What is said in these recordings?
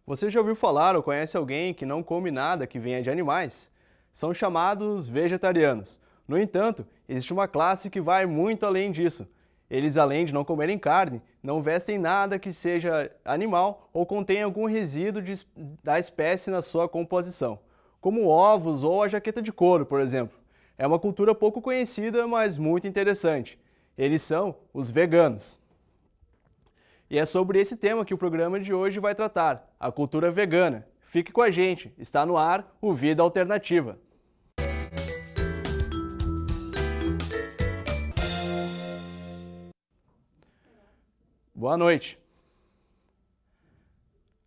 Você já ouviu falar ou conhece alguém que não come nada que venha de animais? São chamados vegetarianos. No entanto, existe uma classe que vai muito além disso. Eles, além de não comerem carne, não vestem nada que seja animal ou contenha algum resíduo da espécie na sua composição, como ovos ou a jaqueta de couro, por exemplo. É uma cultura pouco conhecida, mas muito interessante. Eles são os veganos. E é sobre esse tema que o programa de hoje vai tratar, a cultura vegana. Fique com a gente, está no ar o Vida Alternativa. Boa noite.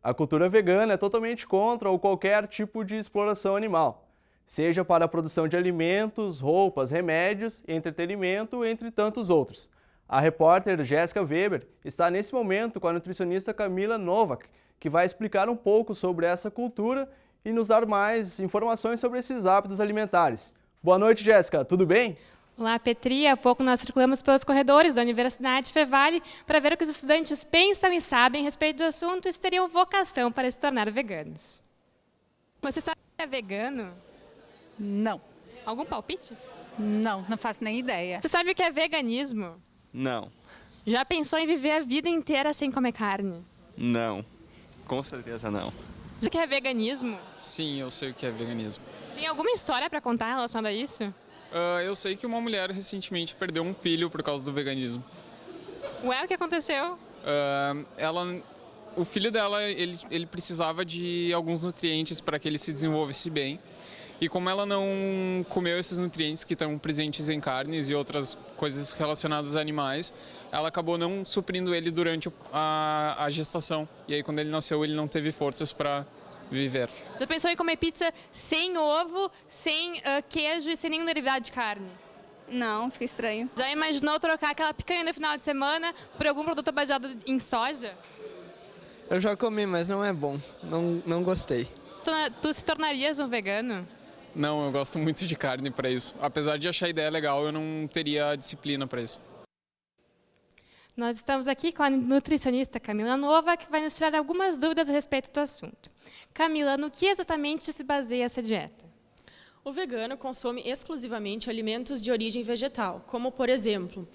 A cultura vegana é totalmente contra ou qualquer tipo de exploração animal, seja para a produção de alimentos, roupas, remédios, entretenimento, entre tantos outros. A repórter Jéssica Weber está nesse momento com a nutricionista Camila Novak, que vai explicar um pouco sobre essa cultura e nos dar mais informações sobre esses hábitos alimentares. Boa noite, Jéssica, tudo bem? Olá, Petri. Há pouco nós circulamos pelos corredores da Universidade Fevale para ver o que os estudantes pensam e sabem a respeito do assunto e se teriam vocação para se tornar veganos. Você sabe que é vegano? Não, Algum palpite? não faço nem ideia. Você sabe o que é veganismo? Não, Já pensou em viver a vida inteira sem comer carne? não, com certeza não. Você que é veganismo? Sim, eu sei o que é veganismo. Tem alguma história para contar relacionada a isso? Eu sei que uma mulher recentemente perdeu um filho por causa do veganismo. Ué, o que aconteceu? O filho dela, ele precisava de alguns nutrientes para que ele se desenvolvesse bem. E como ela não comeu esses nutrientes que estão presentes em carnes e outras coisas relacionadas a animais, ela acabou não suprindo ele durante a gestação. E aí, quando ele nasceu, ele não teve forças para viver. Já pensou em comer pizza sem ovo, sem queijo e sem nenhum derivado de carne? Não, fica estranho. Já imaginou trocar aquela picanha no final de semana por algum produto baseado em soja? Eu já comi, mas não é bom. Não gostei. Tu se tornarias um vegano? Não, eu gosto muito de carne para isso. Apesar de achar a ideia legal, eu não teria disciplina para isso. Nós estamos aqui com a nutricionista Camila Nova, que vai nos tirar algumas dúvidas a respeito do assunto. Camila, no que exatamente se baseia essa dieta? O vegano consome exclusivamente alimentos de origem vegetal, como, por exemplo,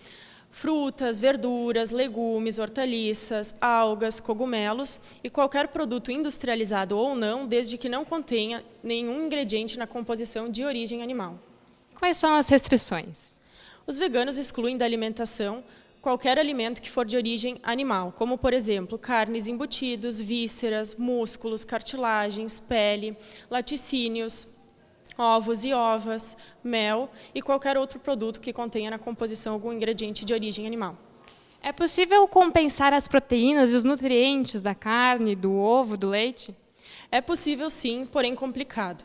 frutas, verduras, legumes, hortaliças, algas, cogumelos e qualquer produto industrializado ou não, desde que não contenha nenhum ingrediente na composição de origem animal. Quais são as restrições? Os veganos excluem da alimentação qualquer alimento que for de origem animal, como, por exemplo, carnes embutidos, vísceras, músculos, cartilagens, pele, laticínios, ovos e ovas, mel e qualquer outro produto que contenha na composição algum ingrediente de origem animal. É possível compensar as proteínas e os nutrientes da carne, do ovo, do leite? É possível sim, porém complicado.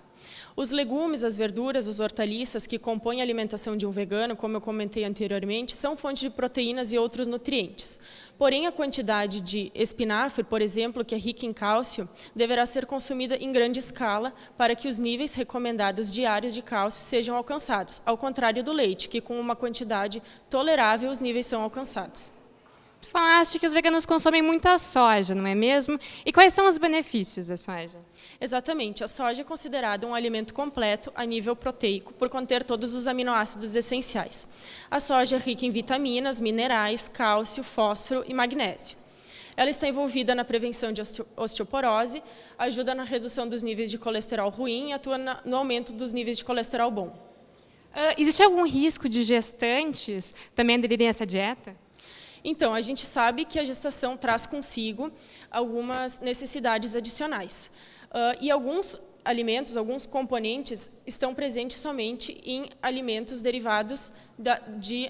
Os legumes, as verduras, as hortaliças que compõem a alimentação de um vegano, como eu comentei anteriormente, são fonte de proteínas e outros nutrientes. Porém, a quantidade de espinafre, por exemplo, que é rica em cálcio, deverá ser consumida em grande escala para que os níveis recomendados diários de cálcio sejam alcançados, ao contrário do leite, que com uma quantidade tolerável os níveis são alcançados. Tu falaste que os veganos consomem muita soja, não é mesmo? E quais são os benefícios da soja? Exatamente. A soja é considerada um alimento completo a nível proteico, por conter todos os aminoácidos essenciais. A soja é rica em vitaminas, minerais, cálcio, fósforo e magnésio. Ela está envolvida na prevenção de osteoporose, ajuda na redução dos níveis de colesterol ruim e atua no aumento dos níveis de colesterol bom. Existe algum risco de gestantes também aderirem a essa dieta? Então, a gente sabe que a gestação traz consigo algumas necessidades adicionais. E alguns alimentos, alguns componentes estão presentes somente em alimentos derivados de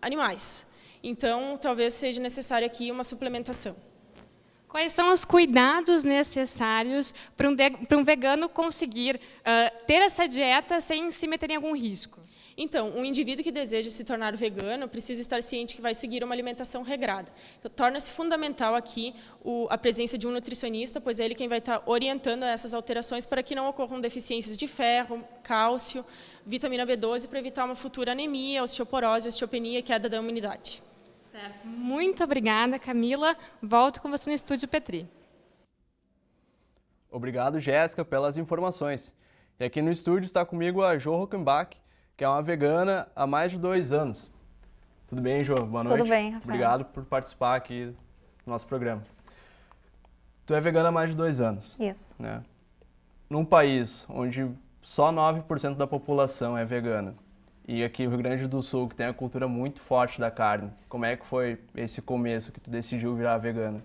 animais. Então, talvez seja necessária aqui uma suplementação. Quais são os cuidados necessários para um vegano conseguir ter essa dieta sem se meter em algum risco? Então, um indivíduo que deseja se tornar vegano precisa estar ciente que vai seguir uma alimentação regrada. Torna-se fundamental aqui a presença de um nutricionista, pois é ele quem vai estar orientando essas alterações para que não ocorram deficiências de ferro, cálcio, vitamina B12, para evitar uma futura anemia, osteoporose, osteopenia e queda da imunidade. Certo. Muito obrigada, Camila. Volto com você no estúdio Petri. Obrigado, Jéssica, pelas informações. E aqui no estúdio está comigo a Jo Rockenbach, que é uma vegana há mais de 2 anos. Tudo bem, Jo? Boa noite. Tudo bem, Rafael. Obrigado por participar aqui do nosso programa. Tu é vegana há mais de 2 anos. Isso. Né? Num país onde só 9% da população é vegana, e aqui no Rio Grande do Sul, que tem a cultura muito forte da carne, como é que foi esse começo que tu decidiu virar vegana?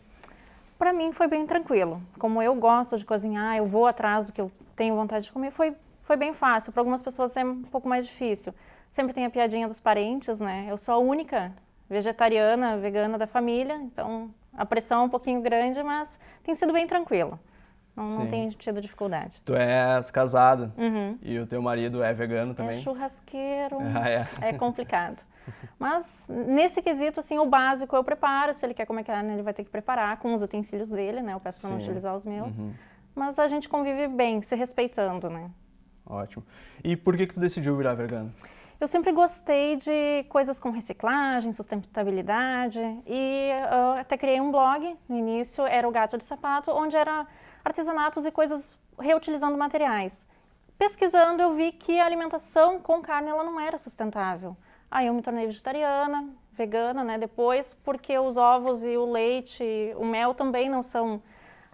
Para mim foi bem tranquilo. Como eu gosto de cozinhar, eu vou atrás do que eu tenho vontade de comer, foi bem fácil. Para algumas pessoas é um pouco mais difícil. Sempre tem a piadinha dos parentes, né? Eu sou a única vegetariana, vegana da família, então a pressão é um pouquinho grande, mas tem sido bem tranquilo. Não tenho tido dificuldade. Tu és casada Uhum. e o teu marido é vegano também? É churrasqueiro, É. é complicado. Mas nesse quesito, assim, o básico eu preparo. Se ele quer comer carne, ele vai ter que preparar com os utensílios dele, né? Eu peço para não utilizar os meus. Uhum. Mas a gente convive bem, se respeitando, né? Ótimo. E por que tu decidiu virar vegana? Eu sempre gostei de coisas com reciclagem, sustentabilidade e até criei um blog. No início era o Gato de Sapato, onde era artesanatos e coisas reutilizando materiais. Pesquisando eu vi que a alimentação com carne ela não era sustentável. Aí eu me tornei vegetariana, vegana, né, depois, porque os ovos e o leite, o mel também não são,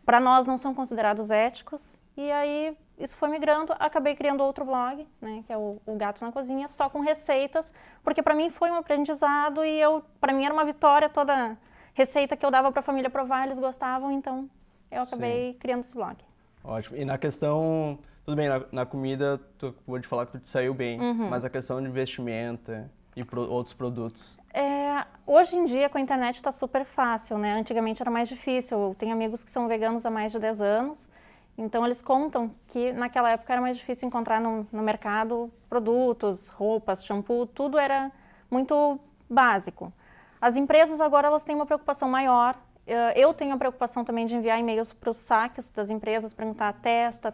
para nós não são considerados éticos. E aí isso foi migrando, acabei criando outro blog, né, que é o Gato na Cozinha, só com receitas, porque para mim foi um aprendizado e para mim era uma vitória toda receita que eu dava para a família provar, eles gostavam, então eu acabei criando esse blog. Ótimo. E na questão, tudo bem, na comida, tu acabou de falar que tu te saiu bem, mas a questão de vestimenta e outros produtos? Hoje em dia com a internet está super fácil, né? Antigamente era mais difícil. Eu tenho amigos que são veganos há mais de 10 anos, então eles contam que naquela época era mais difícil encontrar no mercado produtos, roupas, shampoo, tudo era muito básico. As empresas agora elas têm uma preocupação maior. Eu tenho a preocupação também de enviar e-mails para os saques das empresas, perguntar, testa,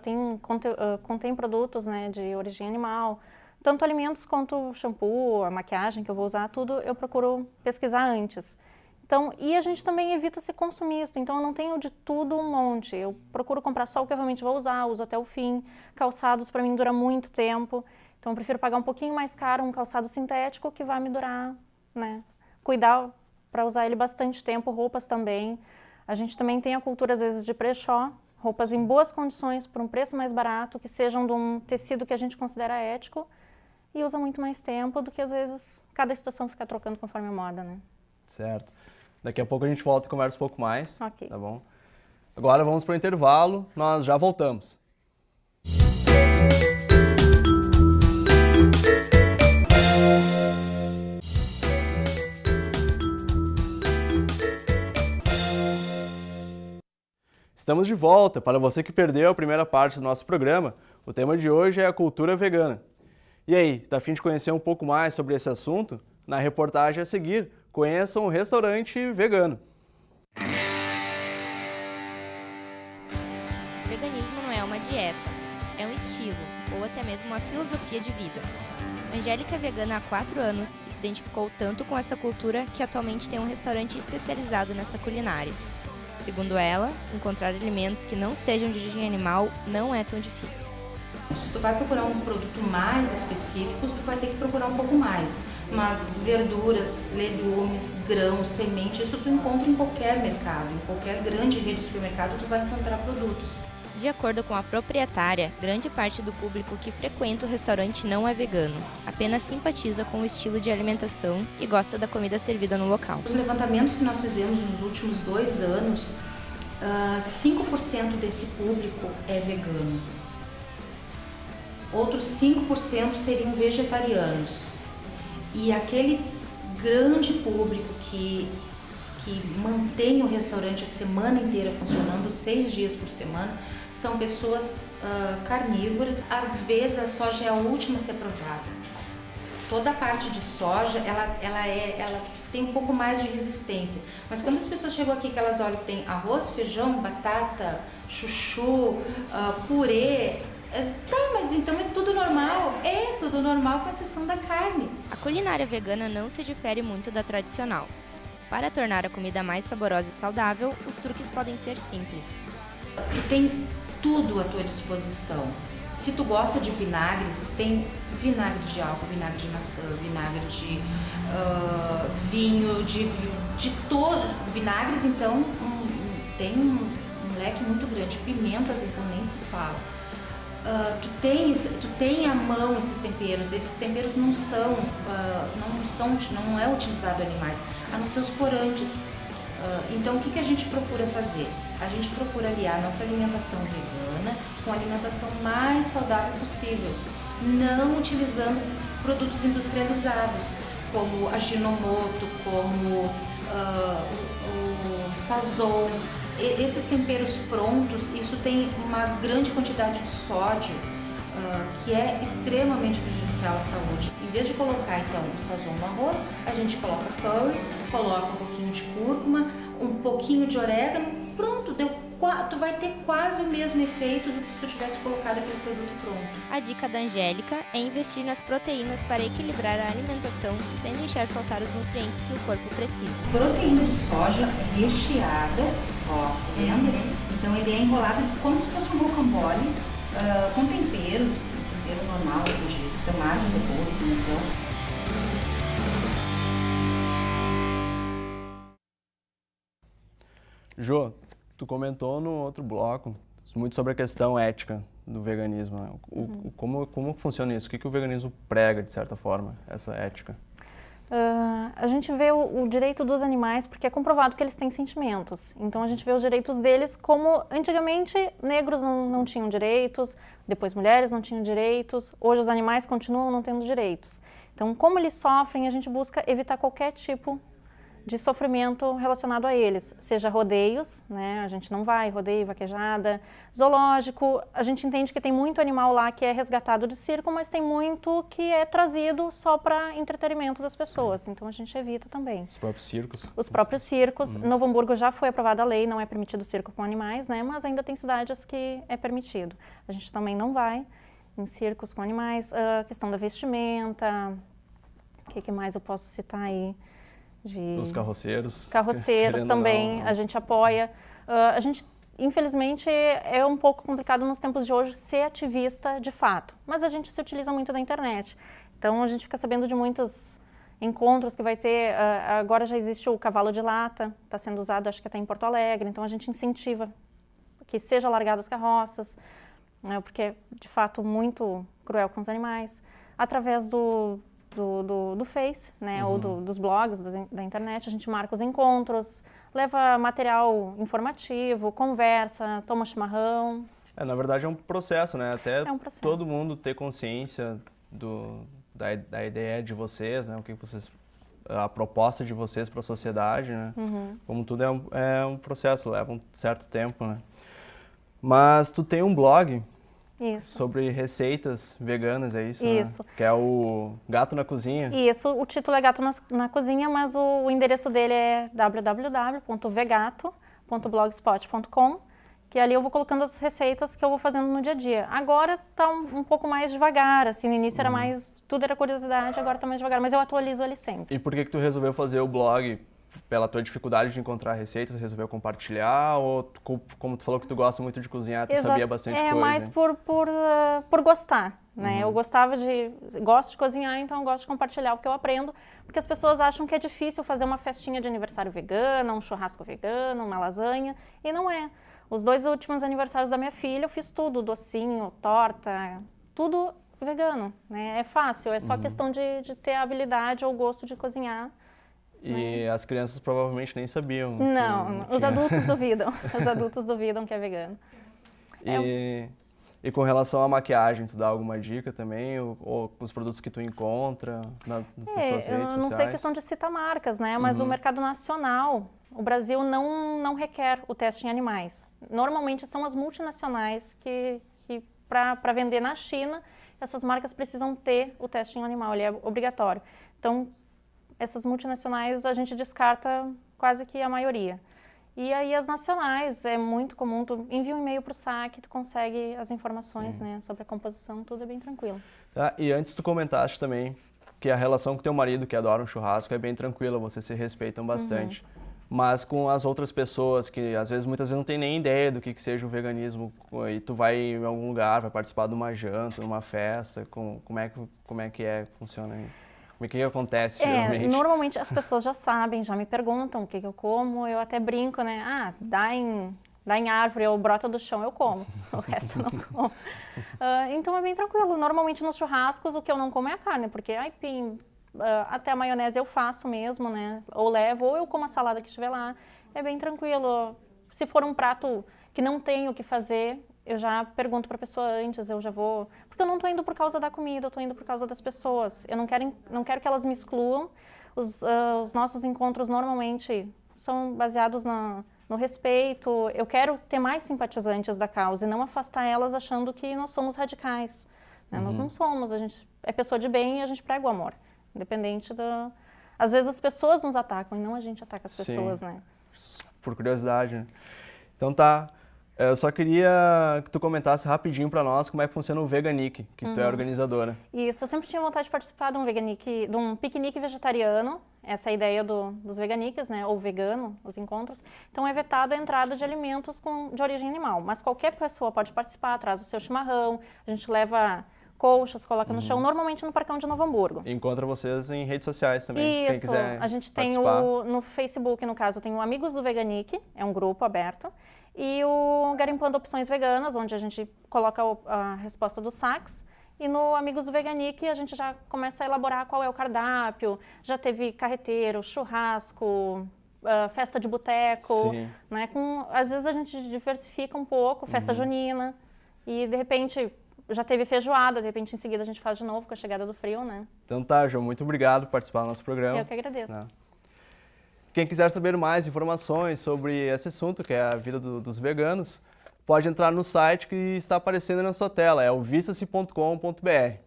contém produtos, né, de origem animal, tanto alimentos quanto shampoo, a maquiagem que eu vou usar, tudo eu procuro pesquisar antes. Então, e a gente também evita ser consumista, então eu não tenho de tudo um monte, eu procuro comprar só o que eu realmente vou usar, uso até o fim. Calçados para mim dura muito tempo, então eu prefiro pagar um pouquinho mais caro um calçado sintético que vai me durar, né, cuidar para usar ele bastante tempo, roupas também. A gente também tem a cultura, às vezes, de brechó, roupas em boas condições, por um preço mais barato, que sejam de um tecido que a gente considera ético e usa muito mais tempo do que, às vezes, cada estação fica trocando conforme a moda, né? Certo. Daqui a pouco a gente volta e conversa um pouco mais, Ok. tá bom? Agora vamos para o intervalo, nós já voltamos. Estamos de volta. Para você que perdeu a primeira parte do nosso programa, o tema de hoje é a cultura vegana. E aí, está a fim de conhecer um pouco mais sobre esse assunto? Na reportagem a seguir, conheça um restaurante vegano. Veganismo não é uma dieta, é um estilo, ou até mesmo uma filosofia de vida. Angélica é vegana há 4 anos e se identificou tanto com essa cultura que atualmente tem um restaurante especializado nessa culinária. Segundo ela, encontrar alimentos que não sejam de origem animal não é tão difícil. Se tu vai procurar um produto mais específico, tu vai ter que procurar um pouco mais. Mas verduras, legumes, grãos, sementes, isso tu encontra em qualquer mercado. Em qualquer grande rede de supermercado tu vai encontrar produtos. De acordo com a proprietária, grande parte do público que frequenta o restaurante não é vegano, apenas simpatiza com o estilo de alimentação e gosta da comida servida no local. Os levantamentos que nós fizemos nos últimos 2 anos, 5% desse público é vegano. Outros 5% seriam vegetarianos. E aquele grande público que mantém o restaurante a semana inteira funcionando, 6 dias por semana, são pessoas carnívoras. Às vezes a soja é a última a ser provada. Toda a parte de soja, ela tem um pouco mais de resistência. Mas quando as pessoas chegam aqui, que elas olham que tem arroz, feijão, batata, chuchu, purê, tá, mas então é tudo normal? É tudo normal com exceção da carne. A culinária vegana não se difere muito da tradicional. Para tornar a comida mais saborosa e saudável, os truques podem ser simples. Tu tem tudo à tua disposição. Se tu gosta de vinagres, tem vinagre de álcool, vinagre de maçã, vinagre de vinho, de todo. Vinagres, então, tem um leque muito grande. Pimentas, então, nem se fala. Tu tem à mão esses temperos. Esses temperos não é utilizado animais, a não ser os corantes. Então, o que a gente procura fazer? A gente procura aliar a nossa alimentação vegana com a alimentação mais saudável possível, não utilizando produtos industrializados, como a Ginomoto, como o Sazon. Esses temperos prontos, isso tem uma grande quantidade de sódio, que é extremamente prejudicial à saúde. Em vez de colocar, então, o Sazon no arroz, a gente coloca curry, coloca um pouquinho de cúrcuma, um pouquinho de orégano, pronto, tu vai ter quase o mesmo efeito do que se tu tivesse colocado aquele produto pronto. A dica da Angélica é investir nas proteínas para equilibrar a alimentação sem deixar faltar os nutrientes que o corpo precisa. Proteína de soja recheada, ó, tá vendo? Então ele é enrolado como se fosse um rocambole, com temperos, tempero normal, assim, de tomate, cebola, pimentão. Jô, tu comentou no outro bloco muito sobre a questão ética do veganismo, né? Como funciona isso? O que o veganismo prega, de certa forma, essa ética? A gente vê o direito dos animais porque é comprovado que eles têm sentimentos. Então a gente vê os direitos deles como antigamente negros não tinham direitos, depois mulheres não tinham direitos, hoje os animais continuam não tendo direitos. Então como eles sofrem, a gente busca evitar qualquer tipo de sofrimento relacionado a eles, seja rodeios, né? A gente não vai, rodeio, vaquejada, zoológico, a gente entende que tem muito animal lá que é resgatado de circo, mas tem muito que é trazido só para entretenimento das pessoas, então a gente evita também. Os próprios circos? Os próprios circos. Novo Hamburgo já foi aprovada a lei, não é permitido circo com animais, né? Mas ainda tem cidades que é permitido. A gente também não vai em circos com animais. A questão da vestimenta, o que mais eu posso citar aí? Os carroceiros. Carroceiros também, a gente apoia. A gente, infelizmente, é um pouco complicado nos tempos de hoje ser ativista de fato, mas a gente se utiliza muito da internet. Então a gente fica sabendo de muitos encontros que vai ter. Agora já existe o cavalo de lata, está sendo usado acho que até em Porto Alegre, então a gente incentiva que seja largado as carroças, né, porque é de fato muito cruel com os animais. Através do Face, né, ou dos blogs da internet, a gente marca os encontros, leva material informativo, conversa, toma chimarrão. Na verdade é um processo, né? Até é um processo. Todo mundo ter consciência da ideia de vocês, né? A proposta de vocês para a sociedade, né? Como tudo é um processo, leva um certo tempo, né? Mas tu tem um blog. Isso. Sobre receitas veganas, é isso? Isso. Né? Que é o Gato na Cozinha. Isso, o título é Gato na Cozinha, mas o endereço dele é www.vegato.blogspot.com, que ali eu vou colocando as receitas que eu vou fazendo no dia a dia. Agora tá um pouco mais devagar, assim, no início era mais, tudo era curiosidade, agora tá mais devagar, mas eu atualizo ele sempre. E por que tu resolveu fazer o blog? Pela tua dificuldade de encontrar receitas, você resolveu compartilhar? Ou, como tu falou que tu gosta muito de cozinhar, tu sabia bastante coisa? Mais por gostar, né? Eu gosto de cozinhar, então eu gosto de compartilhar o que eu aprendo, porque as pessoas acham que é difícil fazer uma festinha de aniversário vegana, um churrasco vegano, uma lasanha, e não é. Os 2 últimos aniversários da minha filha, eu fiz tudo, docinho, torta, tudo vegano, né? É fácil, é só questão de ter a habilidade ou o gosto de cozinhar. E as crianças provavelmente nem sabiam. Não, os adultos duvidam. Os adultos duvidam que é vegano. E com relação à maquiagem, tu dá alguma dica também? Ou os produtos que tu encontra nas tuas redes sociais? Eu não sei questão de citar marcas, né? Mas o mercado nacional, o Brasil não requer o teste em animais. Normalmente são as multinacionais que para vender na China, essas marcas precisam ter o teste em animal, ele é obrigatório. Então, essas multinacionais a gente descarta quase que a maioria. E aí as nacionais, é muito comum, tu envia um e-mail para o SAC, tu consegue as informações, né, sobre a composição, tudo é bem tranquilo. Tá, e antes tu comentaste também que a relação com teu marido, que adora um churrasco, é bem tranquila, vocês se respeitam bastante. mas com as outras pessoas que muitas vezes não tem nem ideia do que seja o veganismo, e tu vai em algum lugar, vai participar de uma janta, numa festa, como é que funciona isso? Como é que acontece geralmente? Normalmente as pessoas já sabem, já me perguntam o que eu como, eu até brinco, né? Ah, dá em árvore ou brota do chão, eu como, o resto eu não como. Então é bem tranquilo. Normalmente nos churrascos o que eu não como é a carne, porque aipim, até a maionese eu faço mesmo, né? Ou levo, ou eu como a salada que estiver lá. É bem tranquilo. Se for um prato que não tenho o que fazer, eu já pergunto para a pessoa antes, eu já vou... Porque eu não estou indo por causa da comida, eu estou indo por causa das pessoas. Eu não quero que elas me excluam. Os nossos encontros normalmente são baseados no respeito. Eu quero ter mais simpatizantes da causa e não afastar elas achando que nós somos radicais. Né? Nós não somos, a gente é pessoa de bem e a gente prega o amor. Independente da... Às vezes as pessoas nos atacam e não a gente ataca as pessoas, né? Por curiosidade, né? Então tá. Eu só queria que tu comentasse rapidinho para nós como é que funciona o Veganic, que tu é organizadora. Isso, eu sempre tinha vontade de participar de um piquenique vegetariano, essa é a ideia dos veganiques, né, ou vegano, os encontros. Então é vetada a entrada de alimentos de origem animal, mas qualquer pessoa pode participar, traz o seu chimarrão, a gente leva colchas, coloca no chão, normalmente no Parcão de Novo Hamburgo. Encontra vocês em redes sociais também, Isso, quem quiser a gente tem no Facebook, no caso, tem o Amigos do Veganic, é um grupo aberto, e o Garimpando Opções Veganas, onde a gente coloca a resposta dos saques, e no Amigos do Veganic a gente já começa a elaborar qual é o cardápio, já teve carreteiro, churrasco, festa de boteco, né? Às vezes a gente diversifica um pouco, festa junina, e de repente... Já teve feijoada, de repente em seguida a gente faz de novo com a chegada do frio, né? Então tá, João, muito obrigado por participar do nosso programa. Eu que agradeço. Quem quiser saber mais informações sobre esse assunto, que é a vida dos veganos, pode entrar no site que está aparecendo na sua tela, é o vista-se.com.br.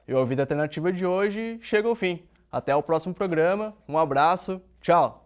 E a Vida Alternativa de hoje chega ao fim. Até o próximo programa, um abraço, tchau!